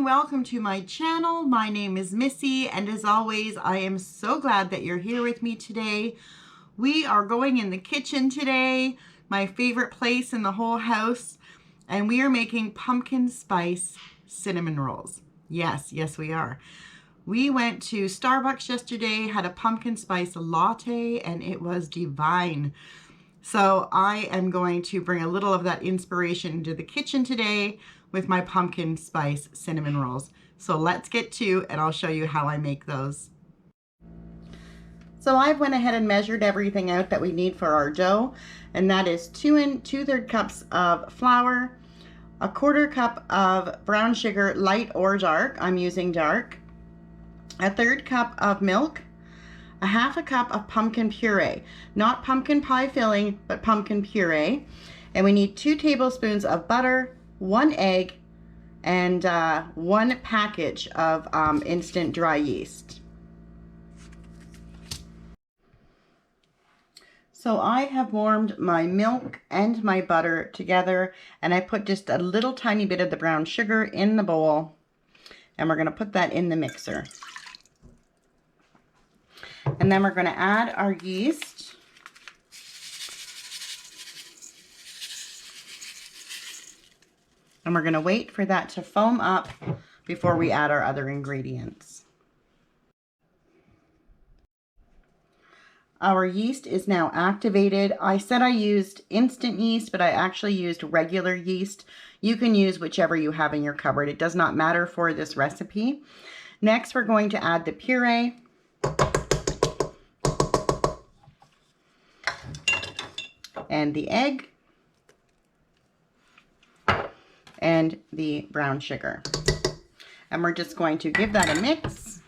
welcome to my channel. My name is Missy, and as always, I am so glad that you're here with me today. We are going in the kitchen today, my favorite place in the whole house, and we are making pumpkin spice cinnamon rolls. Yes, we are. We went to Starbucks yesterday, had a pumpkin spice latte, and it was divine. So I am going to bring a little of that inspiration into the kitchen today with my pumpkin spice cinnamon rolls. So let's get to, and I'll show you how I make those. So I went ahead and measured everything out that we need for our dough, and that is 2 2/3 cups of flour, 1/4 cup of brown sugar, light or dark. I'm using dark. 1/3 cup of milk, 1/2 cup of pumpkin puree, not pumpkin pie filling, but pumpkin puree. And we need 2 tablespoons of butter, 1 egg, and 1 package of instant dry yeast. So I have warmed my milk and my butter together, and I put just a little tiny bit of the brown sugar in the bowl, and we're going to put that in the mixer. And then we're going to add our yeast. And we're going to wait for that to foam up before we add our other ingredients. Our yeast is now activated. I said I used instant yeast, but I actually used regular yeast. You can use whichever you have in your cupboard. It does not matter for this recipe. Next, we're going to add the puree. And the egg. And the brown sugar. And we're just going to give that a mix.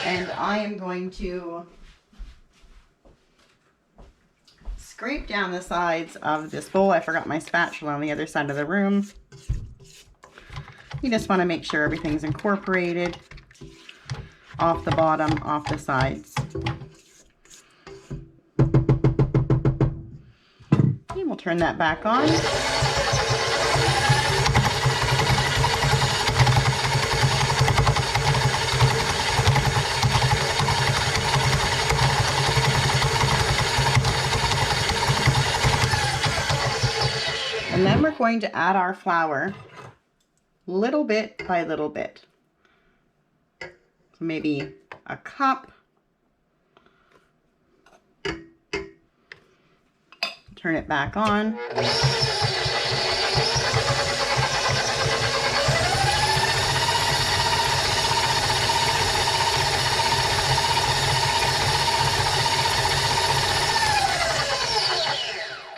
And I am going to scrape down the sides of this bowl. I forgot my spatula on the other side of the room. You just want to make sure everything's incorporated off the bottom, off the sides. Okay, we'll turn that back on. And then we're going to add our flour little bit by little bit. So maybe a cup. Turn it back on.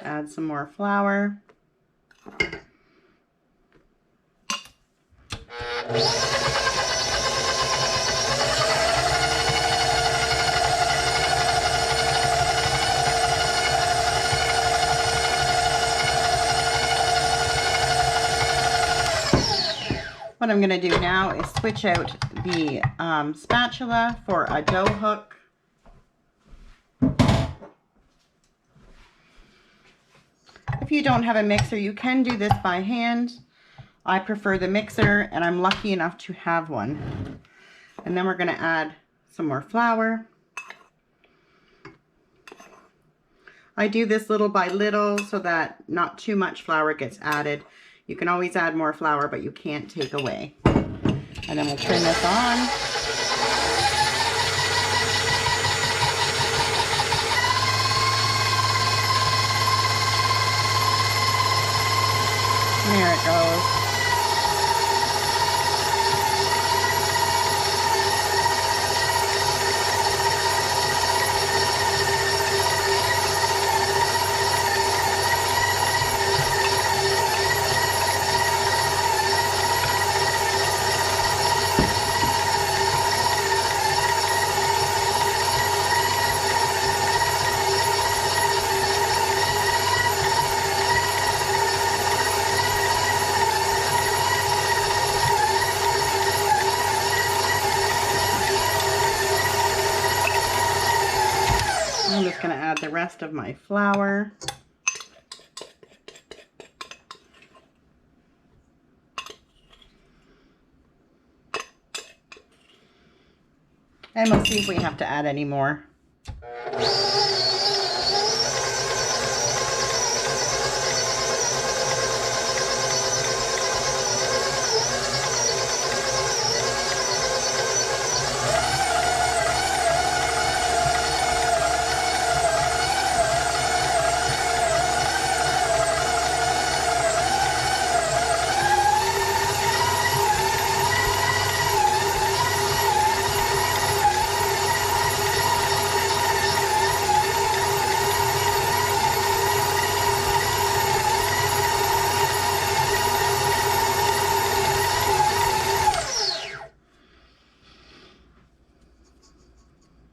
Add some more flour. What I'm going to do now is switch out the spatula for a dough hook. If you don't have a mixer, you can do this by hand. I prefer the mixer, and I'm lucky enough to have one. And then we're going to add some more flour. I do this little by little so that not too much flour gets added. You can always add more flour, but you can't take away. And then we'll turn this on. There it goes. I'm just going to add the rest of my flour. And we'll see if we have to add any more.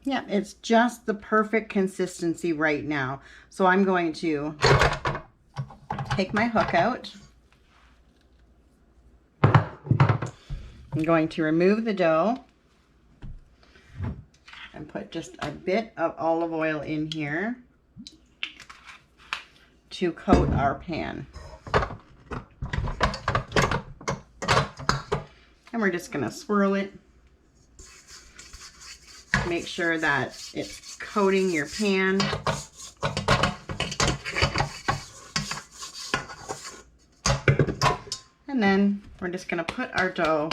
Yeah, it's just the perfect consistency right now. So I'm going to take my hook out. I'm going to remove the dough and put just a bit of olive oil in here to coat our pan. And we're just going to swirl it. Make sure that it's coating your pan. And then we're just going to put our dough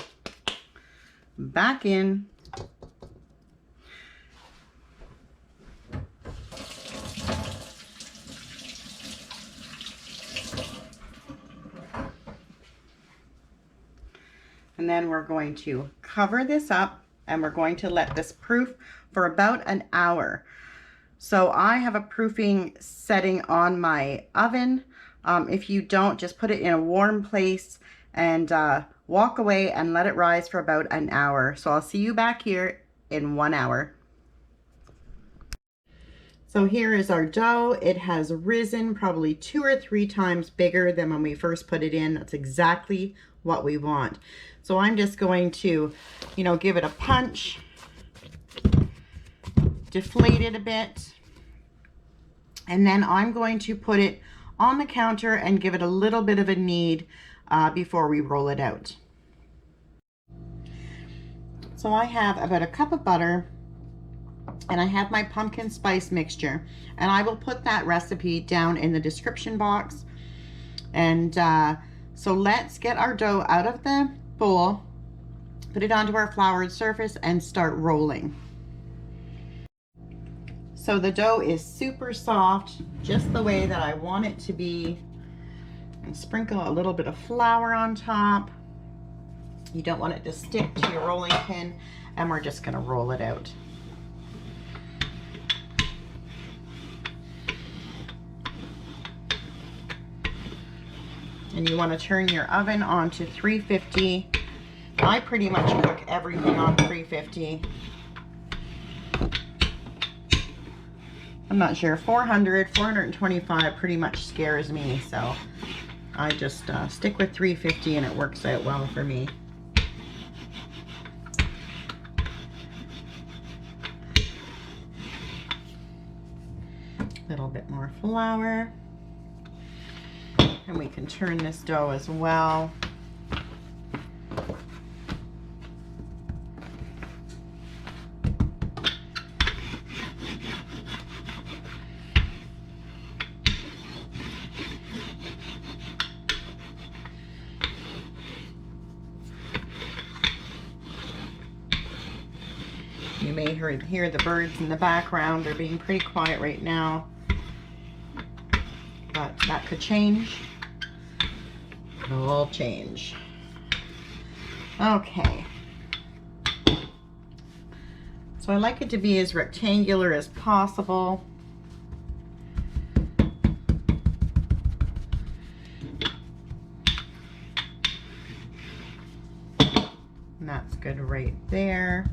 back in. And then we're going to cover this up. And we're going to let this proof for about an hour. So I have a proofing setting on my oven. If you don't, just put it in a warm place and walk away and let it rise for about an hour. So I'll see you back here in 1 hour. So here is our dough. It has risen probably 2 or 3 times bigger than when we first put it in. That's exactly what we want. So I'm just going to, give it a punch, deflate it a bit, and then I'm going to put it on the counter and give it a little bit of a knead before we roll it out. So I have about a cup of butter, and I have my pumpkin spice mixture, and I will put that recipe down in the description box. And so let's get our dough out of the bowl, put it onto our floured surface, and start rolling. So the dough is super soft, just the way that I want it to be. And sprinkle a little bit of flour on top. You don't want it to stick to your rolling pin, and we're just going to roll it out. And you want to turn your oven on to 350. I pretty much cook everything on 350. I'm not sure, 400, 425 pretty much scares me, so I just stick with 350 and it works out well for me. A little bit more flour. And we can turn this dough as well. You may hear the birds in the background. They're being pretty quiet right now, but that could change. It'll all change. Okay. So I like it to be as rectangular as possible. And that's good right there.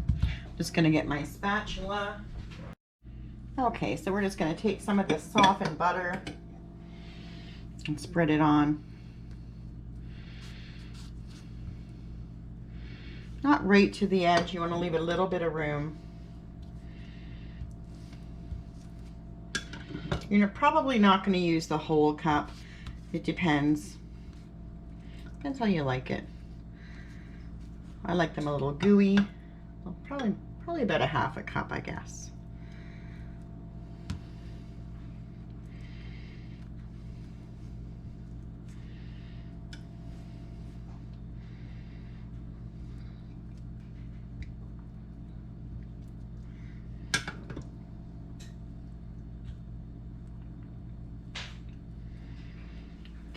Just going to get my spatula. Okay, so we're just going to take some of this softened butter and spread it on. Not right to the edge. You want to leave a little bit of room. You're probably not going to use the whole cup. It depends. Depends how you like it. I like them a little gooey. Well, probably about a half a cup, I guess.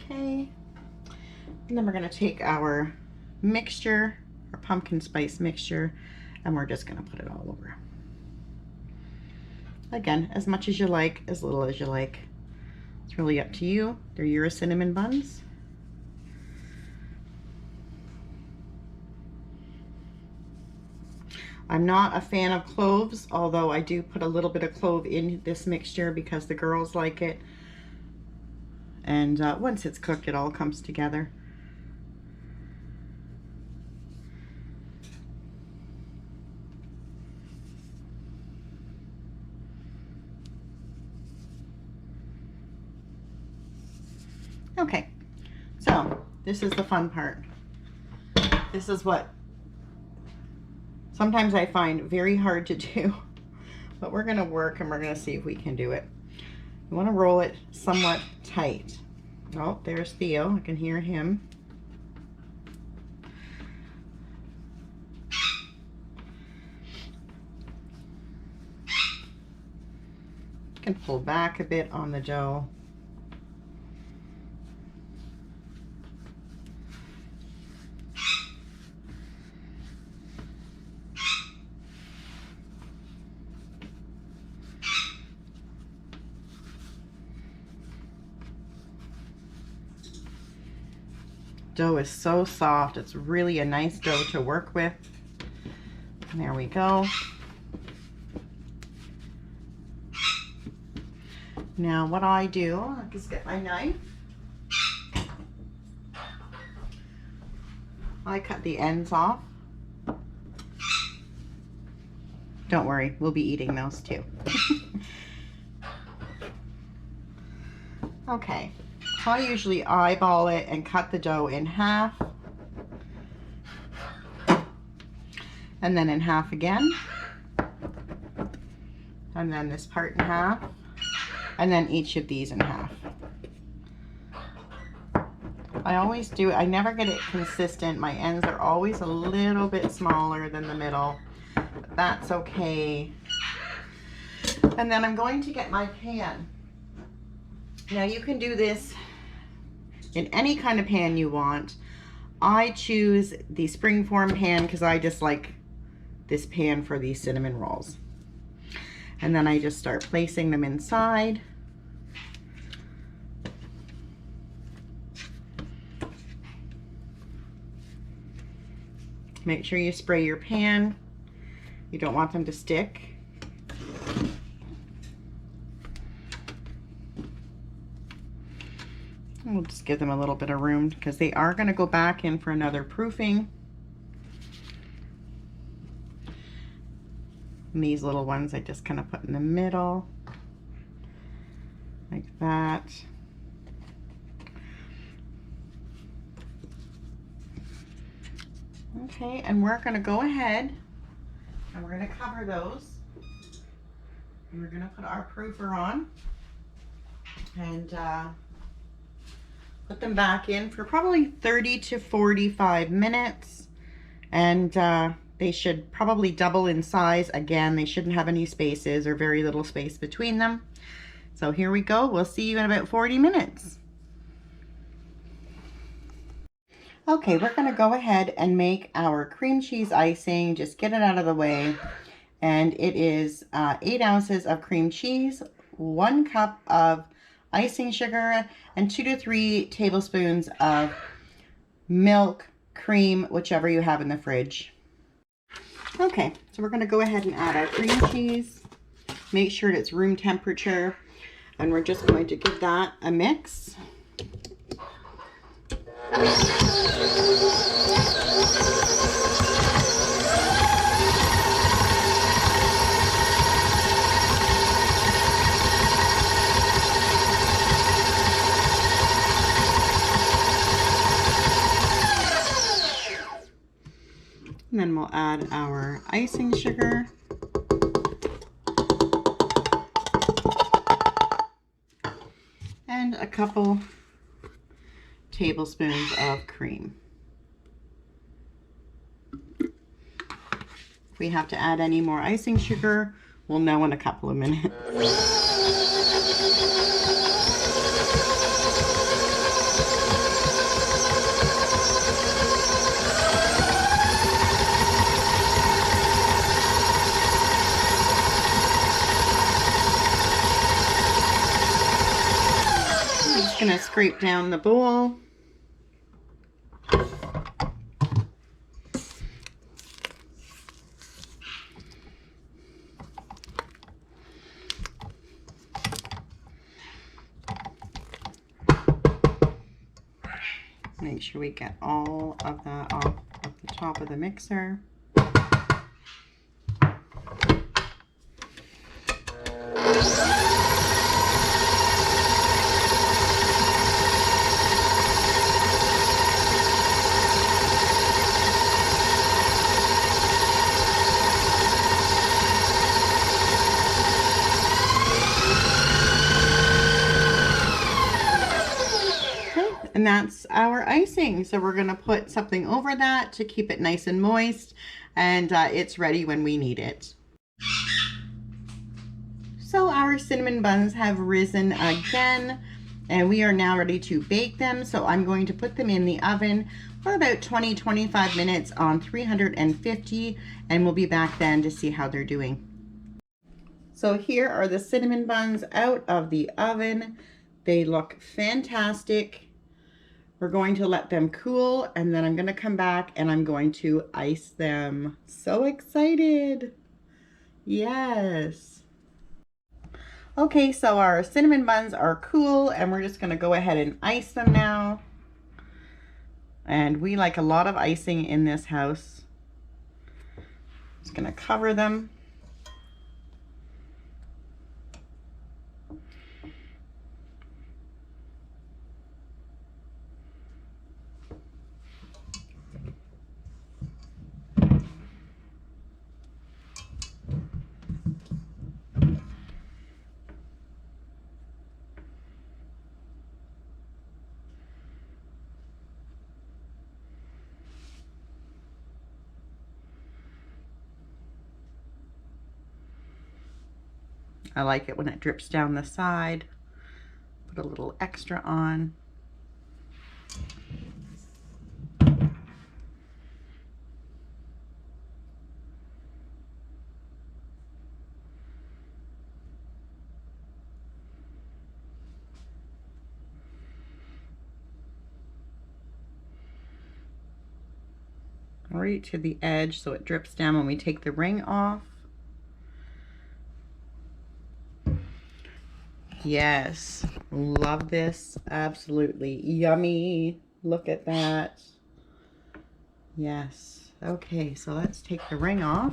Okay, and then we're going to take our mixture, our pumpkin spice mixture, and we're just going to put it all over. Again, as much as you like, as little as you like. It's really up to you. They're your cinnamon buns. I'm not a fan of cloves, although I do put a little bit of clove in this mixture because the girls like it. And once it's cooked, it all comes together. Okay, so this is the fun part. This is what sometimes I find very hard to do, but we're going to work and we're going to see if we can do it. You want to roll it somewhat tight. Oh, there's Theo. I can hear him. You can pull back a bit on the dough. Dough is so soft. It's really a nice dough to work with. And there we go. Now what I do, I just get my knife. I cut the ends off. Don't worry, we'll be eating those too. Okay. So I usually eyeball it and cut the dough in half. And then in half again. And then this part in half. And then each of these in half. I always do it. I never get it consistent. My ends are always a little bit smaller than the middle. But that's okay. And then I'm going to get my pan. Now you can do this in any kind of pan you want. I choose the springform pan because I just like this pan for these cinnamon rolls. And then I just start placing them inside. Make sure you spray your pan. You don't want them to stick. We'll just give them a little bit of room because they are going to go back in for another proofing. And these little ones I just kind of put in the middle, like that. Okay, and we're going to go ahead and we're going to cover those. And we're going to put our proofer on and put them back in for probably 30 to 45 minutes. And they should probably double in size. Again, they shouldn't have any spaces or very little space between them. So here we go. We'll see you in about 40 minutes. Okay, we're going to go ahead and make our cream cheese icing. Just get it out of the way. And it is 8 ounces of cream cheese, 1 cup of icing sugar, and 2 to 3 tablespoons of milk, cream, whichever you have in the fridge. Okay, so we're going to go ahead and add our cream cheese. Make sure it's room temperature. And we're just going to give that a mix. then we'll add our icing sugar. And a couple tablespoons of cream. If we have to add any more icing sugar, we'll know in a couple of minutes. I'm just going to scrape down the bowl. Make sure we get all of that off of the top of the mixer. And that's our icing. So we're going to put something over that to keep it nice and moist, and it's ready when we need it. So our cinnamon buns have risen again, and we are now ready to bake them. So I'm going to put them in the oven for about 20-25 minutes on 350, and we'll be back then to see how they're doing. So here are the cinnamon buns out of the oven. They look fantastic. We're going to let them cool, and then I'm going to come back and I'm going to ice them. So excited. Yes. Okay, so our cinnamon buns are cool, and we're just going to go ahead and ice them now. And we like a lot of icing in this house. Just going to cover them. I like it when it drips down the side. Put a little extra on. Right to the edge so it drips down when we take the ring off. Yes, love this. Absolutely yummy. Look at that. Yes. Okay, so let's take the ring off.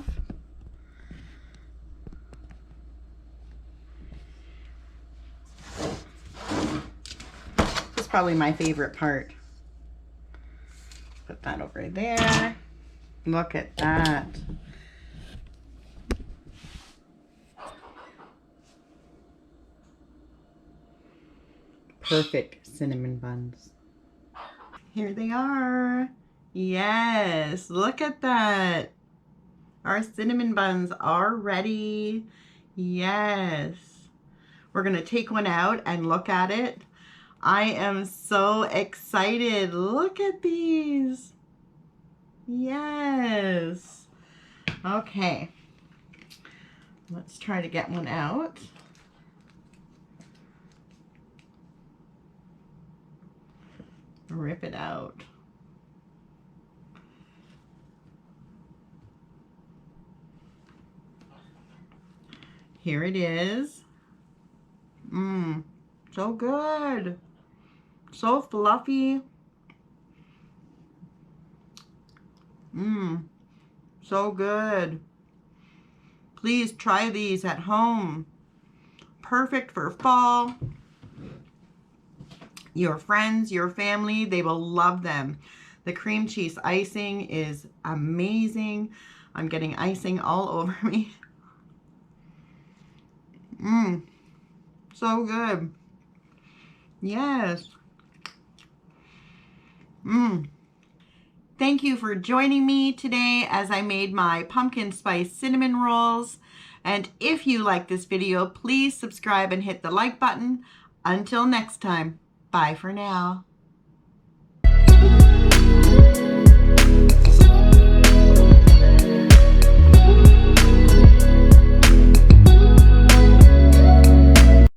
This is probably my favorite part. Put that over there. Look at that. Perfect cinnamon buns. Here they are. Yes, look at that. Our cinnamon buns are ready. Yes. We're gonna take one out and look at it. I am so excited. Look at these. Yes. Okay. Let's try to get one out. Rip it out. Here it is. So good. So fluffy. So good. Please try these at home. Perfect for fall. Your friends, your family, they will love them. The cream cheese icing is amazing. I'm getting icing all over me. Mmm, so good. Yes. Mmm. Thank you for joining me today as I made my pumpkin spice cinnamon rolls. And if you like this video, please subscribe and hit the like button. Until next time, bye for now.